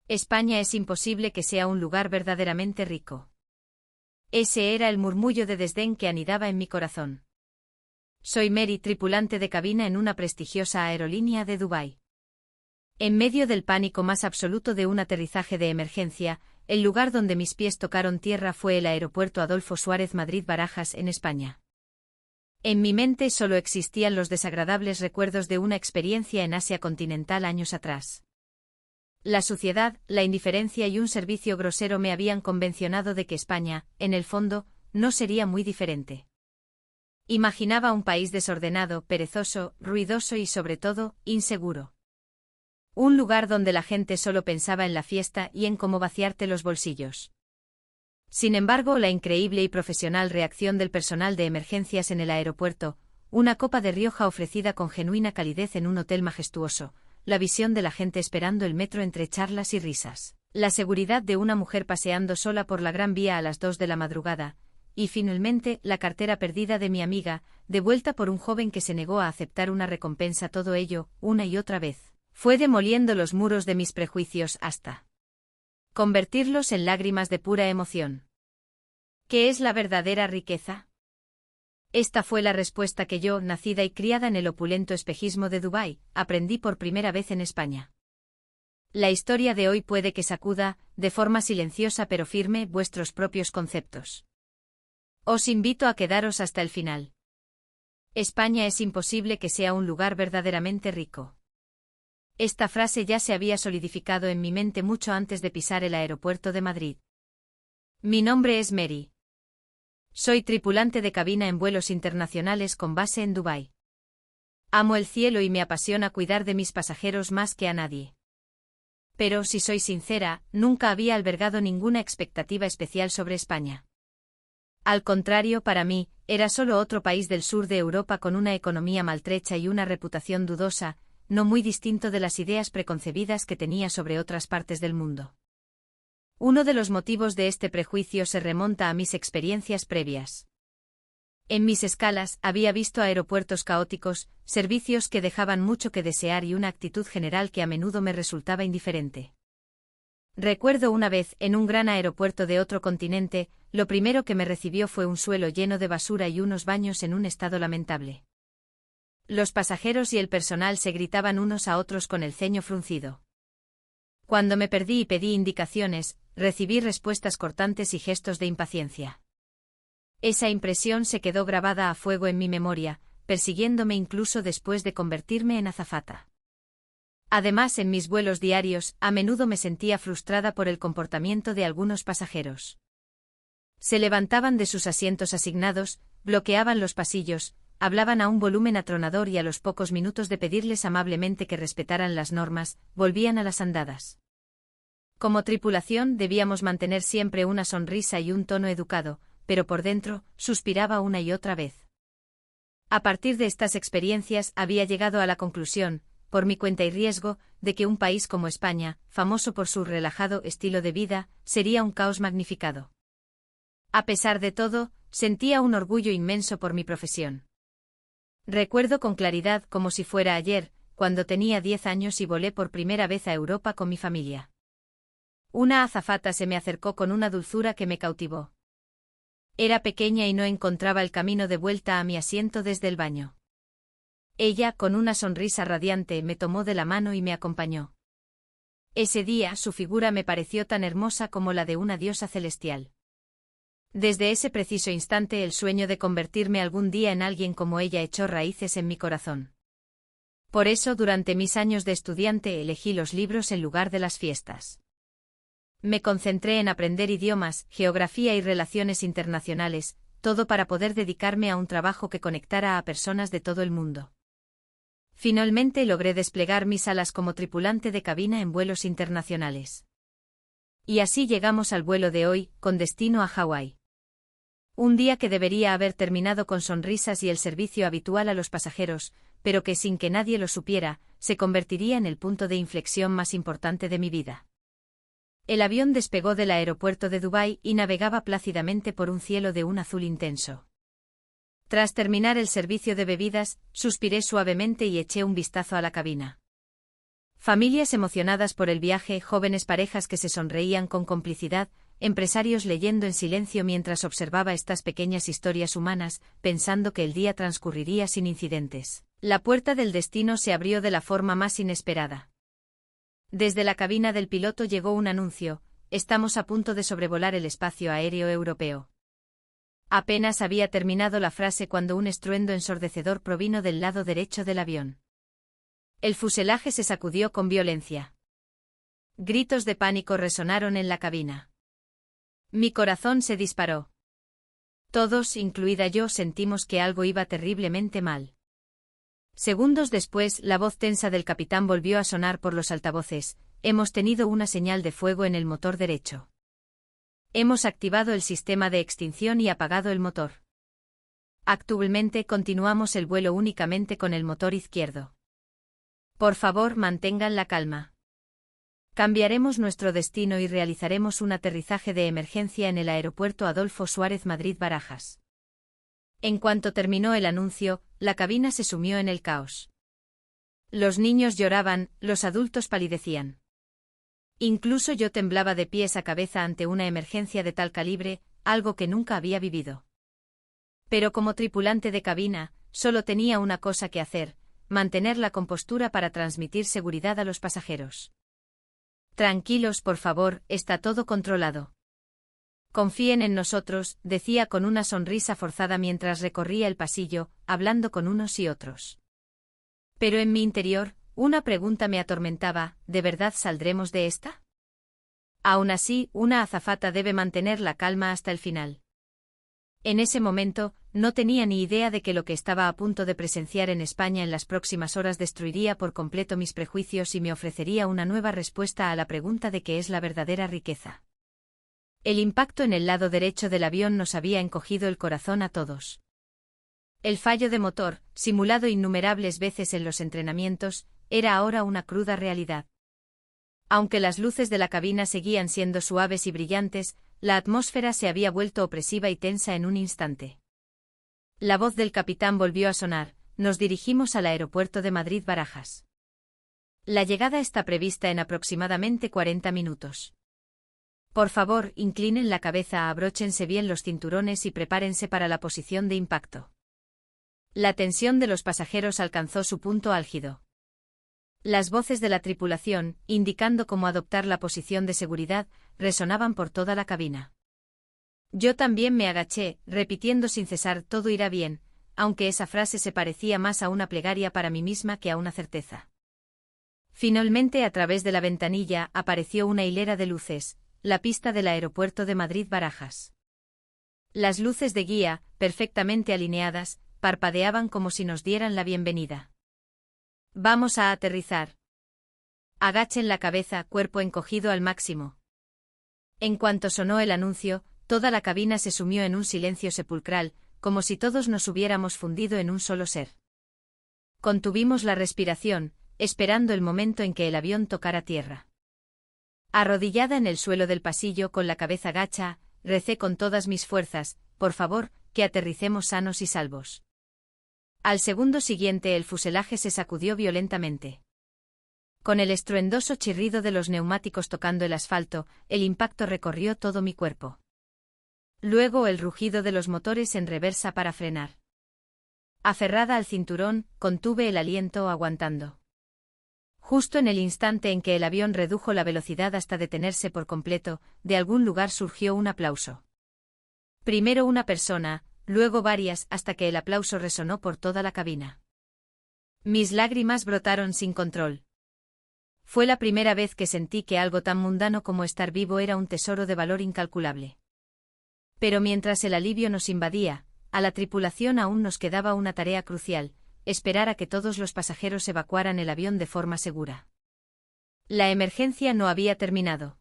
España es imposible que sea un lugar verdaderamente rico. Ese era el murmullo de desdén que anidaba en mi corazón. Soy Mary, tripulante de cabina en una prestigiosa aerolínea de Dubái. En medio del pánico más absoluto de un aterrizaje de emergencia, el lugar donde mis pies tocaron tierra fue el aeropuerto Adolfo Suárez Madrid-Barajas en España. En mi mente solo existían los desagradables recuerdos de una experiencia en Asia continental años atrás. La suciedad, la indiferencia y un servicio grosero me habían convencionado de que España, en el fondo, no sería muy diferente. Imaginaba un país desordenado, perezoso, ruidoso y sobre todo, inseguro. Un lugar donde la gente solo pensaba en la fiesta y en cómo vaciarte los bolsillos. Sin embargo, la increíble y profesional reacción del personal de emergencias en el aeropuerto, una copa de Rioja ofrecida con genuina calidez en un hotel majestuoso, la visión de la gente esperando el metro entre charlas y risas, la seguridad de una mujer paseando sola por la Gran Vía a las 2 de la madrugada, y finalmente la cartera perdida de mi amiga, devuelta por un joven que se negó a aceptar una recompensa. Todo ello, una y otra vez, fue demoliendo los muros de mis prejuicios hasta convertirlos en lágrimas de pura emoción. ¿Qué es la verdadera riqueza? Esta fue la respuesta que yo, nacida y criada en el opulento espejismo de Dubái, aprendí por primera vez en España. La historia de hoy puede que sacuda, de forma silenciosa pero firme, vuestros propios conceptos. Os invito a quedaros hasta el final. España es imposible que sea un lugar verdaderamente rico. Esta frase ya se había solidificado en mi mente mucho antes de pisar el aeropuerto de Madrid. Mi nombre es Mary. Soy tripulante de cabina en vuelos internacionales con base en Dubái. Amo el cielo y me apasiona cuidar de mis pasajeros más que a nadie. Pero, si soy sincera, nunca había albergado ninguna expectativa especial sobre España. Al contrario, para mí, era solo otro país del sur de Europa con una economía maltrecha y una reputación dudosa, no muy distinto de las ideas preconcebidas que tenía sobre otras partes del mundo. Uno de los motivos de este prejuicio se remonta a mis experiencias previas. En mis escalas había visto aeropuertos caóticos, servicios que dejaban mucho que desear y una actitud general que a menudo me resultaba indiferente. Recuerdo una vez, en un gran aeropuerto de otro continente, lo primero que me recibió fue un suelo lleno de basura y unos baños en un estado lamentable. Los pasajeros y el personal se gritaban unos a otros con el ceño fruncido. Cuando me perdí y pedí indicaciones, recibí respuestas cortantes y gestos de impaciencia. Esa impresión se quedó grabada a fuego en mi memoria, persiguiéndome incluso después de convertirme en azafata. Además, en mis vuelos diarios, a menudo me sentía frustrada por el comportamiento de algunos pasajeros. Se levantaban de sus asientos asignados, bloqueaban los pasillos, hablaban a un volumen atronador y a los pocos minutos de pedirles amablemente que respetaran las normas, volvían a las andadas. Como tripulación debíamos mantener siempre una sonrisa y un tono educado, pero por dentro, suspiraba una y otra vez. A partir de estas experiencias había llegado a la conclusión, por mi cuenta y riesgo, de que un país como España, famoso por su relajado estilo de vida, sería un caos magnificado. A pesar de todo, sentía un orgullo inmenso por mi profesión. Recuerdo con claridad, como si fuera ayer, cuando tenía 10 años y volé por primera vez a Europa con mi familia. Una azafata se me acercó con una dulzura que me cautivó. Era pequeña y no encontraba el camino de vuelta a mi asiento desde el baño. Ella, con una sonrisa radiante, me tomó de la mano y me acompañó. Ese día su figura me pareció tan hermosa como la de una diosa celestial. Desde ese preciso instante el sueño de convertirme algún día en alguien como ella echó raíces en mi corazón. Por eso durante mis años de estudiante elegí los libros en lugar de las fiestas. Me concentré en aprender idiomas, geografía y relaciones internacionales, todo para poder dedicarme a un trabajo que conectara a personas de todo el mundo. Finalmente logré desplegar mis alas como tripulante de cabina en vuelos internacionales. Y así llegamos al vuelo de hoy, con destino a Hawái. Un día que debería haber terminado con sonrisas y el servicio habitual a los pasajeros, pero que sin que nadie lo supiera, se convertiría en el punto de inflexión más importante de mi vida. El avión despegó del aeropuerto de Dubái y navegaba plácidamente por un cielo de un azul intenso. Tras terminar el servicio de bebidas, suspiré suavemente y eché un vistazo a la cabina. Familias emocionadas por el viaje, jóvenes parejas que se sonreían con complicidad, empresarios leyendo en silencio mientras observaba estas pequeñas historias humanas, pensando que el día transcurriría sin incidentes. La puerta del destino se abrió de la forma más inesperada. Desde la cabina del piloto llegó un anuncio: estamos a punto de sobrevolar el espacio aéreo europeo. Apenas había terminado la frase cuando un estruendo ensordecedor provino del lado derecho del avión. El fuselaje se sacudió con violencia. Gritos de pánico resonaron en la cabina. Mi corazón se disparó. Todos, incluida yo, sentimos que algo iba terriblemente mal. Segundos después, la voz tensa del capitán volvió a sonar por los altavoces: hemos tenido una señal de fuego en el motor derecho. Hemos activado el sistema de extinción y apagado el motor. Actualmente continuamos el vuelo únicamente con el motor izquierdo. Por favor, mantengan la calma. Cambiaremos nuestro destino y realizaremos un aterrizaje de emergencia en el aeropuerto Adolfo Suárez Madrid-Barajas. En cuanto terminó el anuncio, la cabina se sumió en el caos. Los niños lloraban, los adultos palidecían. Incluso yo temblaba de pies a cabeza ante una emergencia de tal calibre, algo que nunca había vivido. Pero como tripulante de cabina, solo tenía una cosa que hacer: mantener la compostura para transmitir seguridad a los pasajeros. Tranquilos, por favor, está todo controlado. Confíen en nosotros, decía con una sonrisa forzada mientras recorría el pasillo, hablando con unos y otros. Pero en mi interior, una pregunta me atormentaba: ¿de verdad saldremos de esta? Aún así, una azafata debe mantener la calma hasta el final. En ese momento, no tenía ni idea de que lo que estaba a punto de presenciar en España en las próximas horas destruiría por completo mis prejuicios y me ofrecería una nueva respuesta a la pregunta de qué es la verdadera riqueza. El impacto en el lado derecho del avión nos había encogido el corazón a todos. El fallo de motor, simulado innumerables veces en los entrenamientos, era ahora una cruda realidad. Aunque las luces de la cabina seguían siendo suaves y brillantes, la atmósfera se había vuelto opresiva y tensa en un instante. La voz del capitán volvió a sonar: nos dirigimos al aeropuerto de Madrid-Barajas. La llegada está prevista en aproximadamente 40 minutos. Por favor, inclinen la cabeza, abróchense bien los cinturones y prepárense para la posición de impacto. La tensión de los pasajeros alcanzó su punto álgido. Las voces de la tripulación, indicando cómo adoptar la posición de seguridad, resonaban por toda la cabina. Yo también me agaché, repitiendo sin cesar: todo irá bien, aunque esa frase se parecía más a una plegaria para mí misma que a una certeza. Finalmente, a través de la ventanilla, apareció una hilera de luces: la pista del aeropuerto de Madrid-Barajas. Las luces de guía, perfectamente alineadas, parpadeaban como si nos dieran la bienvenida. Vamos a aterrizar. Agachen la cabeza, cuerpo encogido al máximo. En cuanto sonó el anuncio, toda la cabina se sumió en un silencio sepulcral, como si todos nos hubiéramos fundido en un solo ser. Contuvimos la respiración, esperando el momento en que el avión tocara tierra. Arrodillada en el suelo del pasillo con la cabeza gacha, recé con todas mis fuerzas: por favor, que aterricemos sanos y salvos. Al segundo siguiente el fuselaje se sacudió violentamente. Con el estruendoso chirrido de los neumáticos tocando el asfalto, el impacto recorrió todo mi cuerpo. Luego el rugido de los motores en reversa para frenar. Aferrada al cinturón, contuve el aliento aguantando. Justo en el instante en que el avión redujo la velocidad hasta detenerse por completo, de algún lugar surgió un aplauso. Primero una persona, luego varias, hasta que el aplauso resonó por toda la cabina. Mis lágrimas brotaron sin control. Fue la primera vez que sentí que algo tan mundano como estar vivo era un tesoro de valor incalculable. Pero mientras el alivio nos invadía, a la tripulación aún nos quedaba una tarea crucial: esperar a que todos los pasajeros evacuaran el avión de forma segura. La emergencia no había terminado.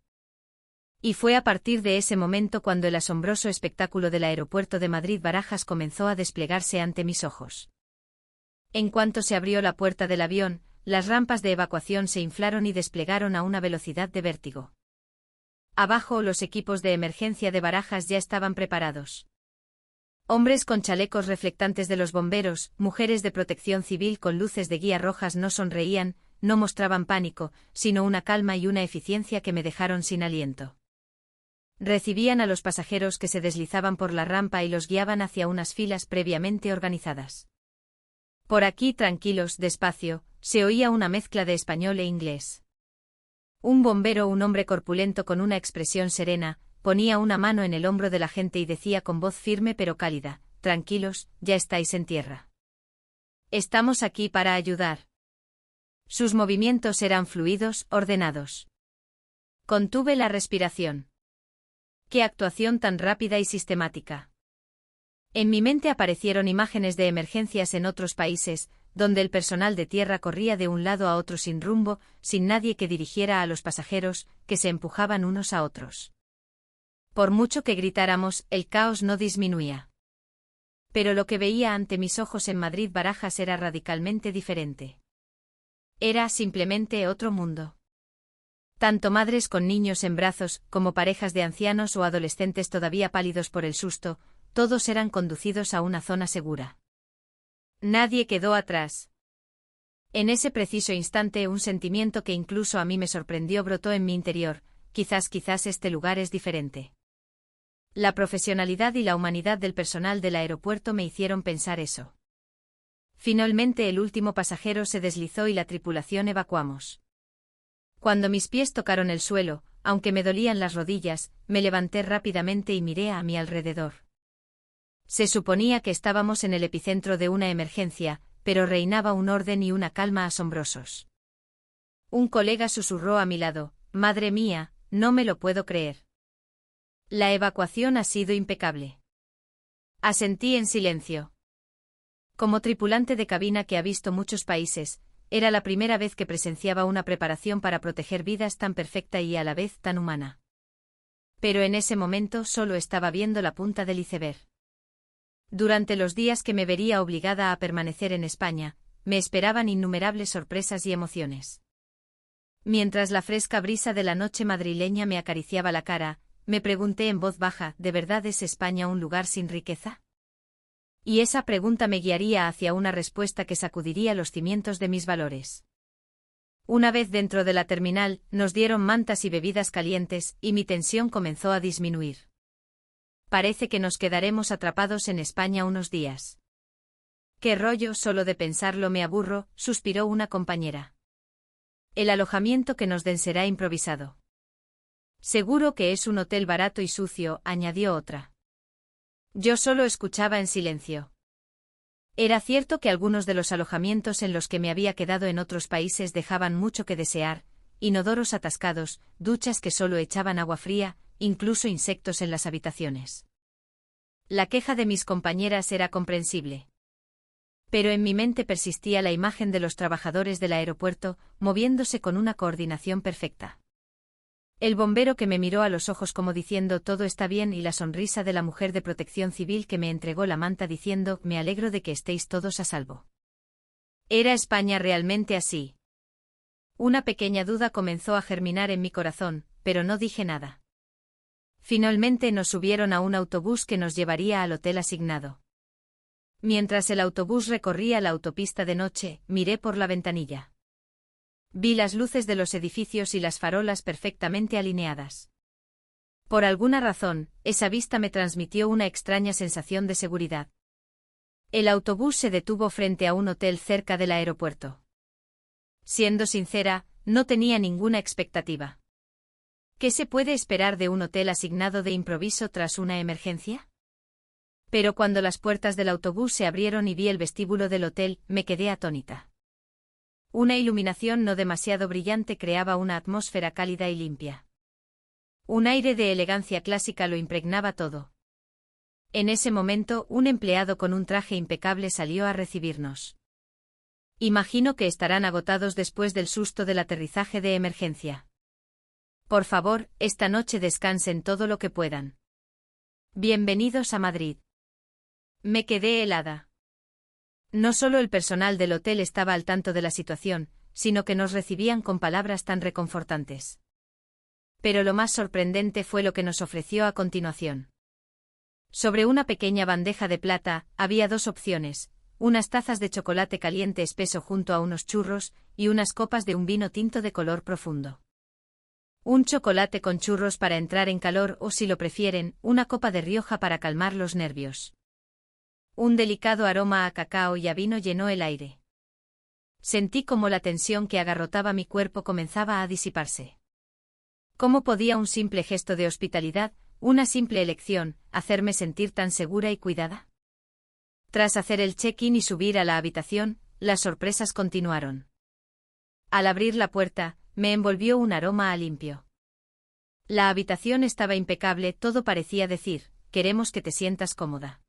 Y fue a partir de ese momento cuando el asombroso espectáculo del aeropuerto de Madrid-Barajas comenzó a desplegarse ante mis ojos. En cuanto se abrió la puerta del avión, las rampas de evacuación se inflaron y desplegaron a una velocidad de vértigo. Abajo, los equipos de emergencia de Barajas ya estaban preparados. Hombres con chalecos reflectantes de los bomberos, mujeres de protección civil con luces de guía rojas no sonreían, no mostraban pánico, sino una calma y una eficiencia que me dejaron sin aliento. Recibían a los pasajeros que se deslizaban por la rampa y los guiaban hacia unas filas previamente organizadas. Por aquí, tranquilos, despacio, se oía una mezcla de español e inglés. Un bombero, un hombre corpulento con una expresión serena, ponía una mano en el hombro de la gente y decía con voz firme pero cálida: tranquilos, ya estáis en tierra. Estamos aquí para ayudar. Sus movimientos eran fluidos, ordenados. Contuve la respiración. ¡Qué actuación tan rápida y sistemática! En mi mente aparecieron imágenes de emergencias en otros países, donde el personal de tierra corría de un lado a otro sin rumbo, sin nadie que dirigiera a los pasajeros, que se empujaban unos a otros. Por mucho que gritáramos, el caos no disminuía. Pero lo que veía ante mis ojos en Madrid Barajas era radicalmente diferente. Era simplemente otro mundo. Tanto madres con niños en brazos, como parejas de ancianos o adolescentes todavía pálidos por el susto, todos eran conducidos a una zona segura. Nadie quedó atrás. En ese preciso instante un sentimiento que incluso a mí me sorprendió brotó en mi interior: quizás este lugar es diferente. La profesionalidad y la humanidad del personal del aeropuerto me hicieron pensar eso. Finalmente el último pasajero se deslizó y la tripulación evacuamos. Cuando mis pies tocaron el suelo, aunque me dolían las rodillas, me levanté rápidamente y miré a mi alrededor. Se suponía que estábamos en el epicentro de una emergencia, pero reinaba un orden y una calma asombrosos. Un colega susurró a mi lado: «Madre mía, no me lo puedo creer». La evacuación ha sido impecable. Asentí en silencio. Como tripulante de cabina que ha visto muchos países, era la primera vez que presenciaba una preparación para proteger vidas tan perfecta y a la vez tan humana. Pero en ese momento solo estaba viendo la punta del iceberg. Durante los días que me vería obligada a permanecer en España, me esperaban innumerables sorpresas y emociones. Mientras la fresca brisa de la noche madrileña me acariciaba la cara, me pregunté en voz baja: ¿de verdad es España un lugar sin riqueza? Y esa pregunta me guiaría hacia una respuesta que sacudiría los cimientos de mis valores. Una vez dentro de la terminal, nos dieron mantas y bebidas calientes, y mi tensión comenzó a disminuir. Parece que nos quedaremos atrapados en España unos días. «Qué rollo, solo de pensarlo me aburro», suspiró una compañera. «El alojamiento que nos den será improvisado». «Seguro que es un hotel barato y sucio», añadió otra. Yo solo escuchaba en silencio. Era cierto que algunos de los alojamientos en los que me había quedado en otros países dejaban mucho que desear: inodoros atascados, duchas que solo echaban agua fría, incluso insectos en las habitaciones. La queja de mis compañeras era comprensible. Pero en mi mente persistía la imagen de los trabajadores del aeropuerto, moviéndose con una coordinación perfecta. El bombero que me miró a los ojos como diciendo «todo está bien» y la sonrisa de la mujer de Protección Civil que me entregó la manta diciendo «me alegro de que estéis todos a salvo». ¿Era España realmente así? Una pequeña duda comenzó a germinar en mi corazón, pero no dije nada. Finalmente nos subieron a un autobús que nos llevaría al hotel asignado. Mientras el autobús recorría la autopista de noche, miré por la ventanilla. Vi las luces de los edificios y las farolas perfectamente alineadas. Por alguna razón, esa vista me transmitió una extraña sensación de seguridad. El autobús se detuvo frente a un hotel cerca del aeropuerto. Siendo sincera, no tenía ninguna expectativa. ¿Qué se puede esperar de un hotel asignado de improviso tras una emergencia? Pero cuando las puertas del autobús se abrieron y vi el vestíbulo del hotel, me quedé atónita. Una iluminación no demasiado brillante creaba una atmósfera cálida y limpia. Un aire de elegancia clásica lo impregnaba todo. En ese momento, un empleado con un traje impecable salió a recibirnos. Imagino que estarán agotados después del susto del aterrizaje de emergencia. Por favor, esta noche descansen todo lo que puedan. Bienvenidos a Madrid. Me quedé helada. No solo el personal del hotel estaba al tanto de la situación, sino que nos recibían con palabras tan reconfortantes. Pero lo más sorprendente fue lo que nos ofreció a continuación. Sobre una pequeña bandeja de plata, había dos opciones: unas tazas de chocolate caliente espeso junto a unos churros, y unas copas de un vino tinto de color profundo. Un chocolate con churros para entrar en calor o, si lo prefieren, una copa de Rioja para calmar los nervios. Un delicado aroma a cacao y a vino llenó el aire. Sentí como la tensión que agarrotaba mi cuerpo comenzaba a disiparse. ¿Cómo podía un simple gesto de hospitalidad, una simple elección, hacerme sentir tan segura y cuidada? Tras hacer el check-in y subir a la habitación, las sorpresas continuaron. Al abrir la puerta, me envolvió un aroma a limpio. La habitación estaba impecable, todo parecía decir, queremos que te sientas cómoda.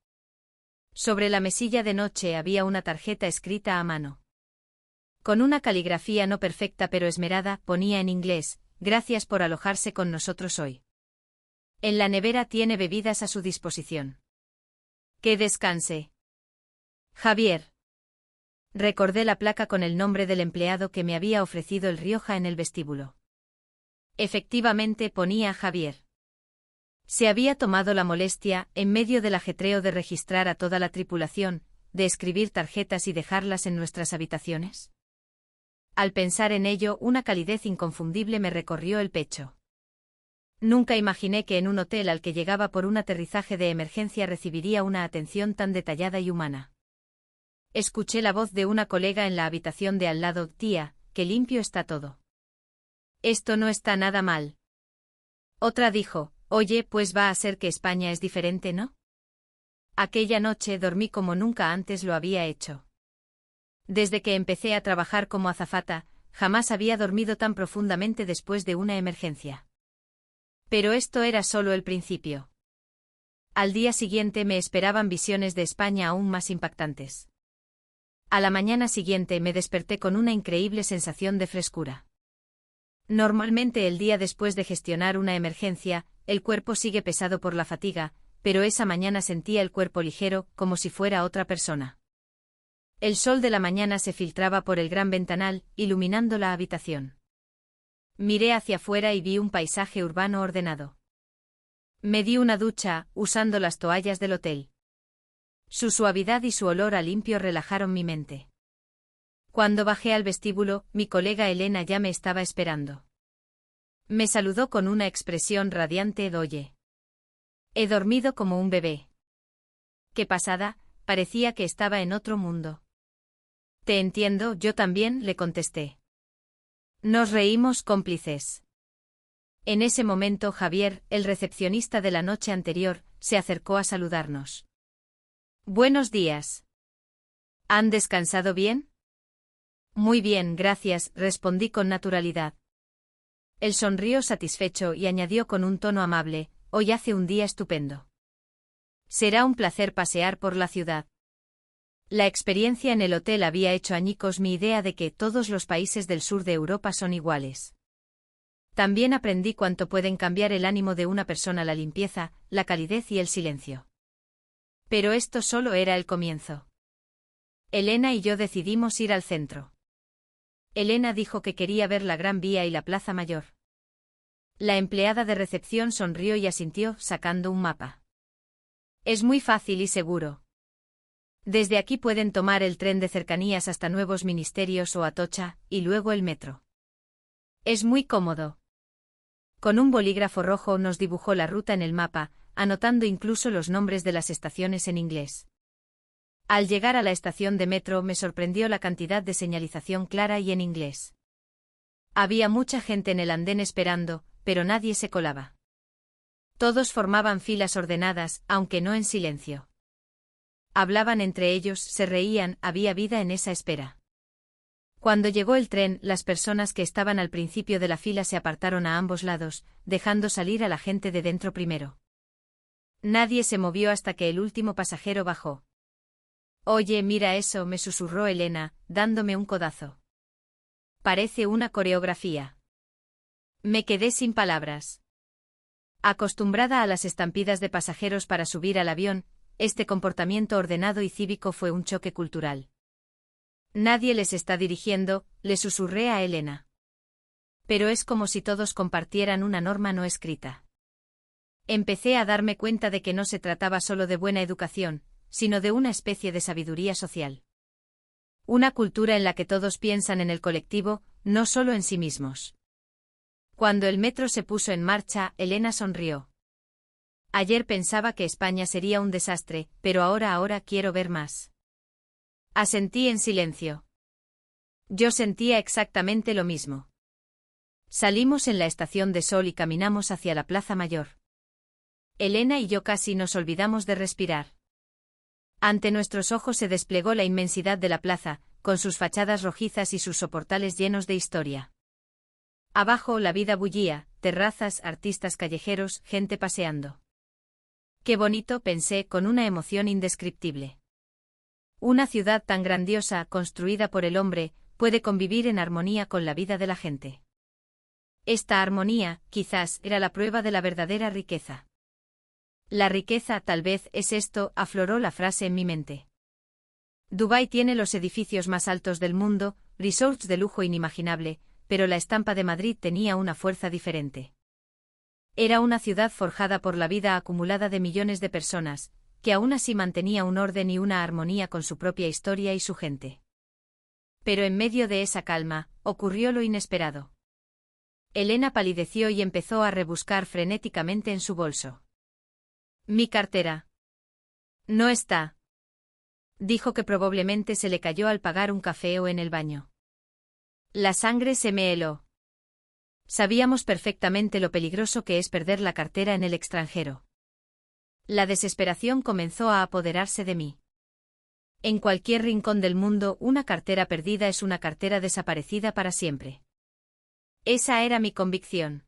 Sobre la mesilla de noche había una tarjeta escrita a mano. Con una caligrafía no perfecta pero esmerada, ponía en inglés, gracias por alojarse con nosotros hoy. En la nevera tiene bebidas a su disposición. Que descanse. Javier. Recordé la placa con el nombre del empleado que me había ofrecido el Rioja en el vestíbulo. Efectivamente ponía Javier. Se había tomado la molestia, en medio del ajetreo de registrar a toda la tripulación, de escribir tarjetas y dejarlas en nuestras habitaciones. Al pensar en ello, una calidez inconfundible me recorrió el pecho. Nunca imaginé que en un hotel al que llegaba por un aterrizaje de emergencia recibiría una atención tan detallada y humana. Escuché la voz de una colega en la habitación de al lado: tía, qué limpio está todo. Esto no está nada mal. Otra dijo: oye, pues va a ser que España es diferente, ¿no? Aquella noche dormí como nunca antes lo había hecho. Desde que empecé a trabajar como azafata, jamás había dormido tan profundamente después de una emergencia. Pero esto era solo el principio. Al día siguiente me esperaban visiones de España aún más impactantes. A la mañana siguiente me desperté con una increíble sensación de frescura. Normalmente el día después de gestionar una emergencia, el cuerpo sigue pesado por la fatiga, pero esa mañana sentía el cuerpo ligero, como si fuera otra persona. El sol de la mañana se filtraba por el gran ventanal, iluminando la habitación. Miré hacia afuera y vi un paisaje urbano ordenado. Me di una ducha, usando las toallas del hotel. Su suavidad y su olor a limpio relajaron mi mente. Cuando bajé al vestíbulo, mi colega Elena ya me estaba esperando. Me saludó con una expresión radiante de oye. He dormido como un bebé. Qué pasada, parecía que estaba en otro mundo. Te entiendo, yo también, le contesté. Nos reímos cómplices. En ese momento Javier, el recepcionista de la noche anterior, se acercó a saludarnos. Buenos días. ¿Han descansado bien? Muy bien, gracias, respondí con naturalidad. Él sonrió satisfecho y añadió con un tono amable: hoy hace un día estupendo. Será un placer pasear por la ciudad. La experiencia en el hotel había hecho añicos mi idea de que todos los países del sur de Europa son iguales. También aprendí cuánto pueden cambiar el ánimo de una persona la limpieza, la calidez y el silencio. Pero esto solo era el comienzo. Elena y yo decidimos ir al centro. Elena dijo que quería ver la Gran Vía y la Plaza Mayor. La empleada de recepción sonrió y asintió, sacando un mapa. Es muy fácil y seguro. Desde aquí pueden tomar el tren de cercanías hasta Nuevos Ministerios o Atocha, y luego el metro. Es muy cómodo. Con un bolígrafo rojo nos dibujó la ruta en el mapa, anotando incluso los nombres de las estaciones en inglés. Al llegar a la estación de metro me sorprendió la cantidad de señalización clara y en inglés. Había mucha gente en el andén esperando, pero nadie se colaba. Todos formaban filas ordenadas, aunque no en silencio. Hablaban entre ellos, se reían, había vida en esa espera. Cuando llegó el tren, las personas que estaban al principio de la fila se apartaron a ambos lados, dejando salir a la gente de dentro primero. Nadie se movió hasta que el último pasajero bajó. Oye, mira eso, me susurró Elena, dándome un codazo. Parece una coreografía. Me quedé sin palabras. Acostumbrada a las estampidas de pasajeros para subir al avión, este comportamiento ordenado y cívico fue un choque cultural. Nadie les está dirigiendo, le susurré a Elena. Pero es como si todos compartieran una norma no escrita. Empecé a darme cuenta de que no se trataba solo de buena educación, sino de una especie de sabiduría social. Una cultura en la que todos piensan en el colectivo, no solo en sí mismos. Cuando el metro se puso en marcha, Elena sonrió. Ayer pensaba que España sería un desastre, pero ahora quiero ver más. Asentí en silencio. Yo sentía exactamente lo mismo. Salimos en la estación de Sol y caminamos hacia la Plaza Mayor. Elena y yo casi nos olvidamos de respirar. Ante nuestros ojos se desplegó la inmensidad de la plaza, con sus fachadas rojizas y sus soportales llenos de historia. Abajo la vida bullía, terrazas, artistas callejeros, gente paseando. Qué bonito, pensé con una emoción indescriptible. Una ciudad tan grandiosa, construida por el hombre, puede convivir en armonía con la vida de la gente. Esta armonía, quizás, era la prueba de la verdadera riqueza. La riqueza, tal vez, es esto, afloró la frase en mi mente. Dubái tiene los edificios más altos del mundo, resorts de lujo inimaginable, pero la estampa de Madrid tenía una fuerza diferente. Era una ciudad forjada por la vida acumulada de millones de personas, que aún así mantenía un orden y una armonía con su propia historia y su gente. Pero en medio de esa calma, ocurrió lo inesperado. Elena palideció y empezó a rebuscar frenéticamente en su bolso. Mi cartera. No está. Dijo que probablemente se le cayó al pagar un café o en el baño. La sangre se me heló. Sabíamos perfectamente lo peligroso que es perder la cartera en el extranjero. La desesperación comenzó a apoderarse de mí. En cualquier rincón del mundo, una cartera perdida es una cartera desaparecida para siempre. Esa era mi convicción.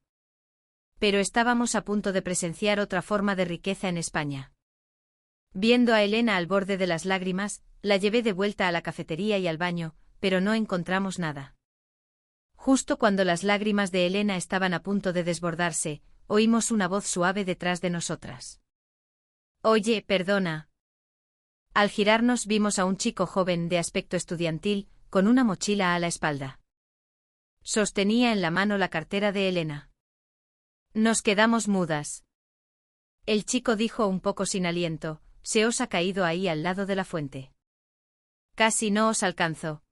Pero estábamos a punto de presenciar otra forma de riqueza en España. Viendo a Elena al borde de las lágrimas, la llevé de vuelta a la cafetería y al baño, pero no encontramos nada. Justo cuando las lágrimas de Elena estaban a punto de desbordarse, oímos una voz suave detrás de nosotras. Oye, perdona. Al girarnos vimos a un chico joven de aspecto estudiantil, con una mochila a la espalda. Sostenía en la mano la cartera de Elena. Nos quedamos mudas. El chico dijo un poco sin aliento, se os ha caído ahí al lado de la fuente. Casi no os alcanzó.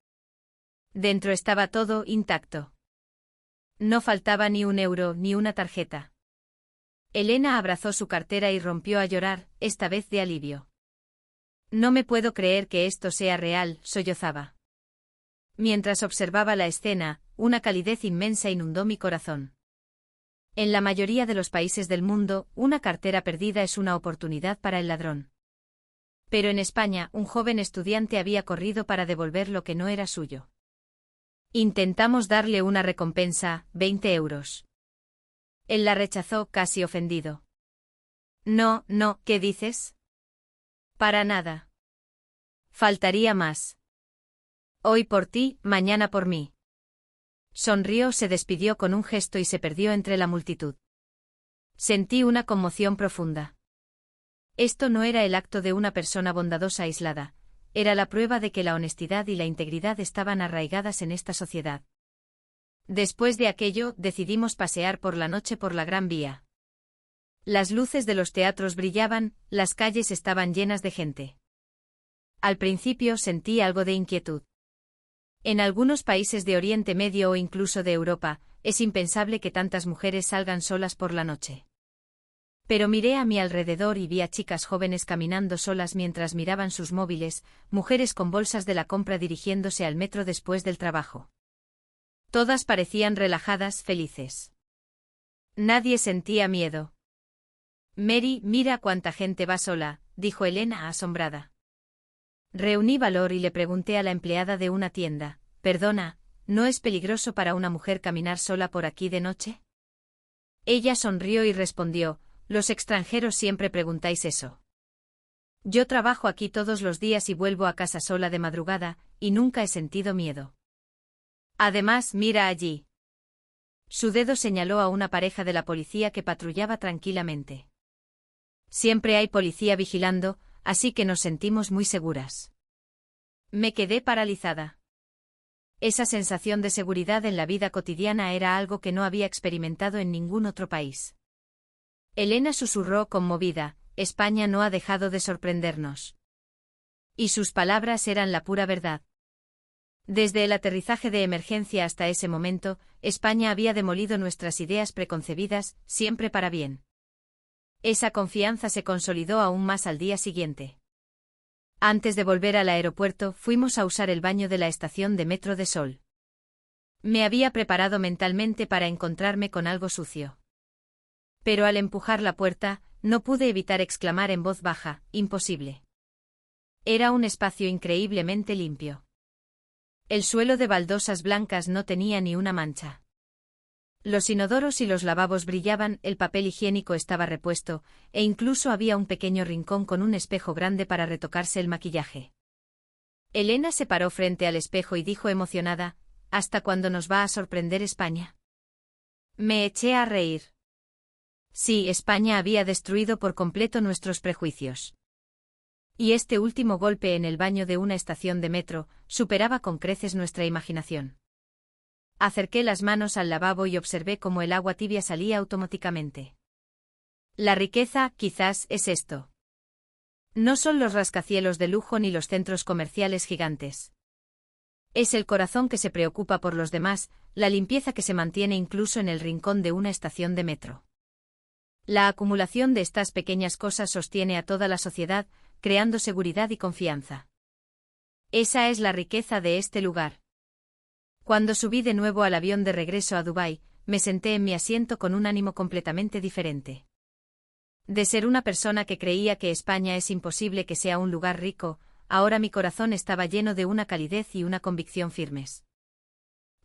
Dentro estaba todo intacto. No faltaba ni un euro ni una tarjeta. Elena abrazó su cartera y rompió a llorar, esta vez de alivio. No me puedo creer que esto sea real, sollozaba. Mientras observaba la escena, una calidez inmensa inundó mi corazón. En la mayoría de los países del mundo, una cartera perdida es una oportunidad para el ladrón. Pero en España, un joven estudiante había corrido para devolver lo que no era suyo. Intentamos darle una recompensa, 20 euros. Él la rechazó casi ofendido. No, ¿qué dices? Para nada. Faltaría más. Hoy por ti, mañana por mí. Sonrió, se despidió con un gesto y se perdió entre la multitud. Sentí una conmoción profunda. Esto no era el acto de una persona bondadosa aislada, era la prueba de que la honestidad y la integridad estaban arraigadas en esta sociedad. Después de aquello, decidimos pasear por la noche por la Gran Vía. Las luces de los teatros brillaban, las calles estaban llenas de gente. Al principio sentí algo de inquietud. En algunos países de Oriente Medio o incluso de Europa, es impensable que tantas mujeres salgan solas por la noche. Pero miré a mi alrededor y vi a chicas jóvenes caminando solas mientras miraban sus móviles, mujeres con bolsas de la compra dirigiéndose al metro después del trabajo. Todas parecían relajadas, felices. Nadie sentía miedo. Mary, mira cuánta gente va sola, dijo Elena asombrada. Reuní valor y le pregunté a la empleada de una tienda, perdona, ¿no es peligroso para una mujer caminar sola por aquí de noche? Ella sonrió y respondió, los extranjeros siempre preguntáis eso. Yo trabajo aquí todos los días y vuelvo a casa sola de madrugada, y nunca he sentido miedo. Además, mira allí. Su dedo señaló a una pareja de la policía que patrullaba tranquilamente. Siempre hay policía vigilando, así que nos sentimos muy seguras. Me quedé paralizada. Esa sensación de seguridad en la vida cotidiana era algo que no había experimentado en ningún otro país. Elena susurró conmovida, España no ha dejado de sorprendernos. Y sus palabras eran la pura verdad. Desde el aterrizaje de emergencia hasta ese momento, España había demolido nuestras ideas preconcebidas, siempre para bien. Esa confianza se consolidó aún más al día siguiente. Antes de volver al aeropuerto, fuimos a usar el baño de la estación de metro de Sol. Me había preparado mentalmente para encontrarme con algo sucio. Pero al empujar la puerta, no pude evitar exclamar en voz baja, imposible. Era un espacio increíblemente limpio. El suelo de baldosas blancas no tenía ni una mancha. Los inodoros y los lavabos brillaban, el papel higiénico estaba repuesto, e incluso había un pequeño rincón con un espejo grande para retocarse el maquillaje. Elena se paró frente al espejo y dijo emocionada, ¿hasta cuándo nos va a sorprender España? Me eché a reír. Sí, España había destruido por completo nuestros prejuicios. Y este último golpe en el baño de una estación de metro superaba con creces nuestra imaginación. Acerqué las manos al lavabo y observé cómo el agua tibia salía automáticamente. La riqueza, quizás, es esto. No son los rascacielos de lujo ni los centros comerciales gigantes. Es el corazón que se preocupa por los demás, la limpieza que se mantiene incluso en el rincón de una estación de metro. La acumulación de estas pequeñas cosas sostiene a toda la sociedad, creando seguridad y confianza. Esa es la riqueza de este lugar. Cuando subí de nuevo al avión de regreso a Dubái, me senté en mi asiento con un ánimo completamente diferente. De ser una persona que creía que España es imposible que sea un lugar rico, ahora mi corazón estaba lleno de una calidez y una convicción firmes.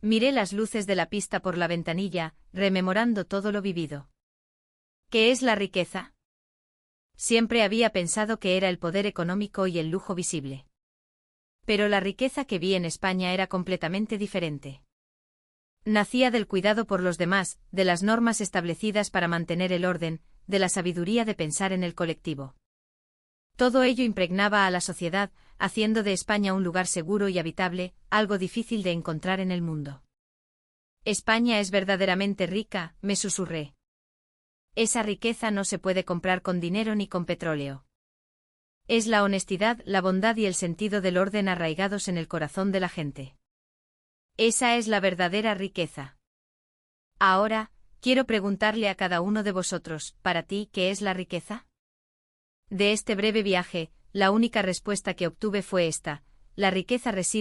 Miré las luces de la pista por la ventanilla, rememorando todo lo vivido. ¿Qué es la riqueza? Siempre había pensado que era el poder económico y el lujo visible. Pero la riqueza que vi en España era completamente diferente. Nacía del cuidado por los demás, de las normas establecidas para mantener el orden, de la sabiduría de pensar en el colectivo. Todo ello impregnaba a la sociedad, haciendo de España un lugar seguro y habitable, algo difícil de encontrar en el mundo. España es verdaderamente rica, me susurré. Esa riqueza no se puede comprar con dinero ni con petróleo. Es la honestidad, la bondad y el sentido del orden arraigados en el corazón de la gente. Esa es la verdadera riqueza. Ahora, quiero preguntarle a cada uno de vosotros, para ti, ¿qué es la riqueza? De este breve viaje, la única respuesta que obtuve fue esta: la riqueza reside